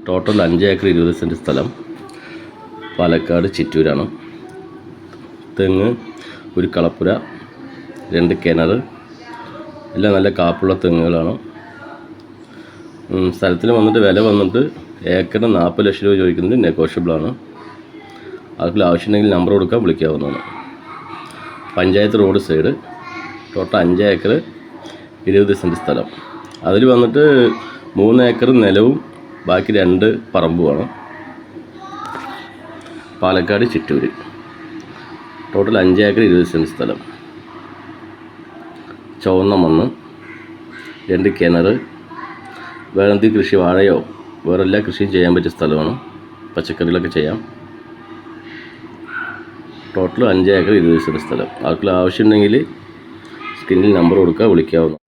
Total 5 acre 20 cent സ്ഥലം, പാലക്കാട് ചിറ്റൂരാണ്. തെങ്ങ്, ഒരു കളപ്പുര, 2 കിണർ, എല്ലാം നല്ല കാപ്പുള്ള തെങ്ങുകളാണ്. സ്ഥലത്തിന് വില വന്നിട്ട് ഏക്കറിന് 40 ലക്ഷം രൂപ ചോദിക്കുന്നത് നെഗോഷ്യബിളാണ്. അതിൽ ആവശ്യമുണ്ടെങ്കിൽ നമ്പർ കൊടുക്കാൻ വിളിക്കാവുന്നതാണ്. Panchayat road side, total 5 acre 20 cent സ്ഥലം. അതിൽ 3 ഏക്കർ നിലവും ബാക്കി 2 പറമ്പുമാണ്. Palakkad Chittur, total 5 acre 20 cent സ്ഥലം. ചുവന്ന മണ്ണ്, 2 കിണർ, വേറെന്തെങ്കിലും കൃഷി, വാഴയോ വേറെ എല്ലാ കൃഷിയും ചെയ്യാൻ പറ്റിയ സ്ഥലമാണ്. പച്ചക്കറികളൊക്കെ ചെയ്യാം. ടോട്ടൽ 5 ഏക്കർ 20 സെൻറ്റ് സ്ഥലം. ആർക്കെങ്കിലും ആവശ്യമുണ്ടെങ്കിൽ സ്ക്രീനിൽ നമ്പർ കൊടുക്കുക, വിളിക്കാവുന്നതാണ്.